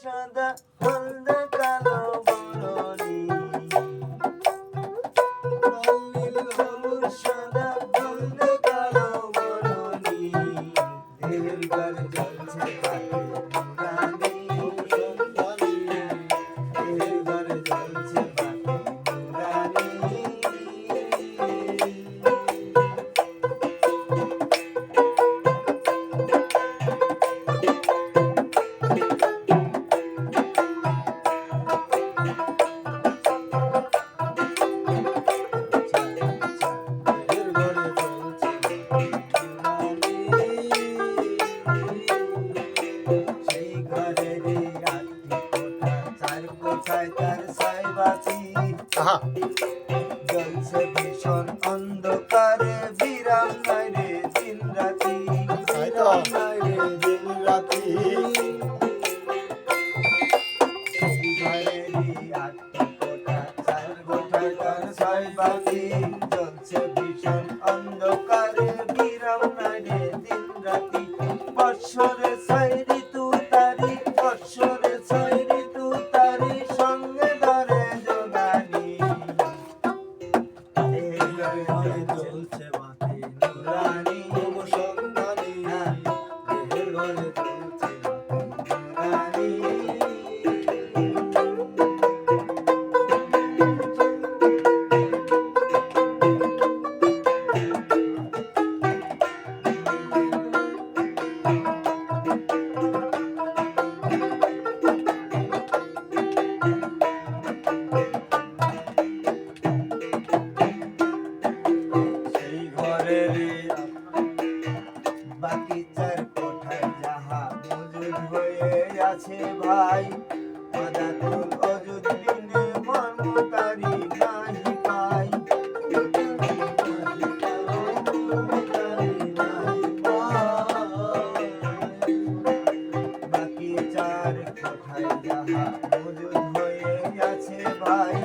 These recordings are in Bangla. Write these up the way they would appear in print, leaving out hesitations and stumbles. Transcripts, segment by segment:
সাদা হলদে কালো বরণী, লাল নীল সবুজ সাদা হলদে কালো বরণী, দেহের ঘর জ্বলছে বাতি নুরানি, দেহের ঘর জ্বলছে বাতি নুরানি। আহা জ্বলছে ভীষণ অন্ধকারে, বিরাম নাই রে দিন রাতি, তাই তো। বিরাম নাই রে দিন রাতি। সেই ঘরেরই আটটি কোঠা, চার কোঠায় তার ছয় বাতি, জ্বলছে ভীষণ অন্ধকারে, বিরাম নাই রে দিন রাতি। বৎসরে ছয় ঋতু তারি, বৎসরে ছয় ঋতু তারি, সঙ্গে ধরে যোগানি, এই ঘরে জ্বলছে বাতি নুরানি, সন্ধানী, এই ঘরে জ্বলছে বাতি সেই ঘরেরই বাকি চার কোঠায় যাহা মজুদ হয়ে আছে ভাই, মাদাতুল অজুদ বিনে মর্মতারি নাহি পাই, বাকি চার কোঠায় যাহা মজুদ হয়ে আছে ভাই,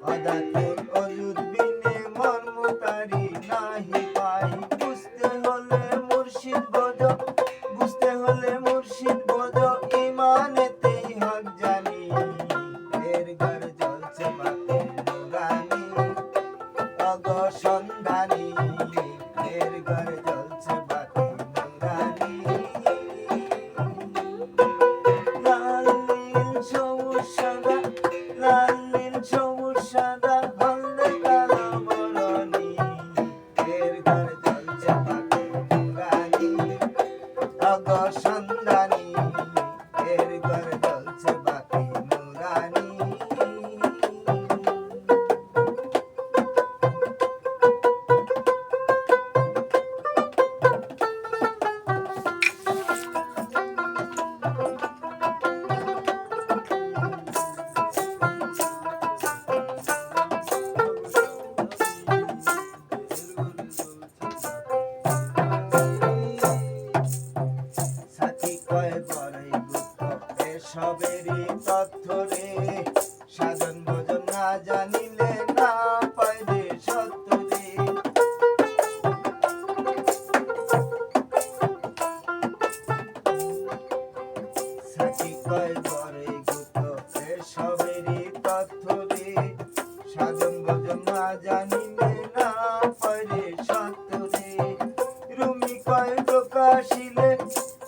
মাদাতুল অজুদ বিনে মর্মতারি নাহি পাই। বুঝতে হলে মুর্শিদ বোঝ, বুঝতে হলে মুর্শিদ বোঝ, ইমানেতেই হক জানি, এর ঘর জ্বলছে বাতি নুরানি, অগ সন্ধানী, এর ঘর জ্বলছে বাতি নুরানি। লাল নীল সবুজ সাদা, লাল নীল সবুজ সাদা হলদে কালো বরণী, এর ঘর জ্বলছে বাতি নুরানি, অগ সন্ধানী, এর ঘর জ্বলছে বাতি নুরানি। সাথী কয় বড়ই গুপ্ত এসবেরই তথ্য রে, সাধন ভোজন না জানিলে না পাইবে সত্য রে। সাথী কয় বড়ই গুপ্ত এসবেরই তথ্য রে, সাধন ভোজন না জানিলে না পাইবে সত্য রে। রুমি কয় প্রকাশিলে,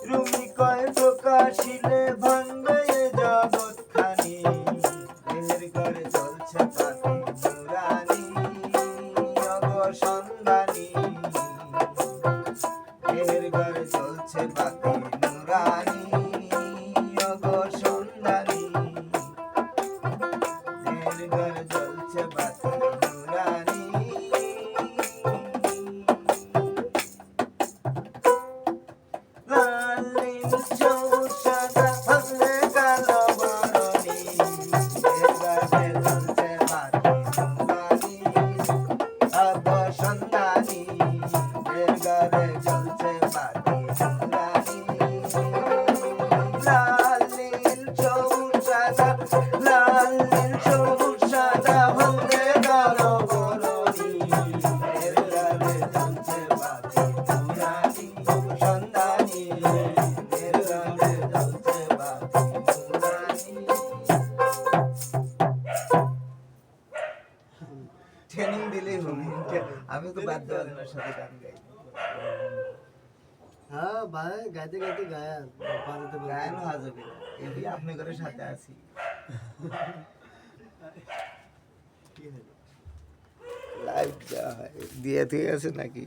রুমি কয় প্রকাশিলে ভাঙবে এ জগৎ খানি, দেহের ঘরে জ্বলছে বাতি নুরানি, অগ সন্ধানী, দেহের ঘরে জ্বলছে বাতি নুরানি, অগ সন্ধানী, দেহের ঘরে জ্বলছে বাতি নুরানি। লাল নীল সবুজ সাদা হলদে কালো বরণী, এর ঘরে জ্বলছে বাতি নুরানি, অগ সন্ধানী, এর ঘরে জ্বলছে বাতি নুরানি। লাল নীল সবুজ সাদা, লাল নীল সবুজ সাদা হলদে কালো বরণী, এর ঘরে জ্বলছে বাতি নুরানি, সন্ধানী, এর ঘরে জ্বলছে বাতি নুরানি। ট্রেনিং দিলেই হবে। আমি তো বাদ্য বাজনার সাথে গান গাই, হ্যাঁ ভাই, গাইতে গাইতে গায়া বাজাতে গায়ন হওয়া যাবে না, এই আপনাদের সাথে আছি। লাইভ দেওয়া হয়, দিয়ে আছে নাকি?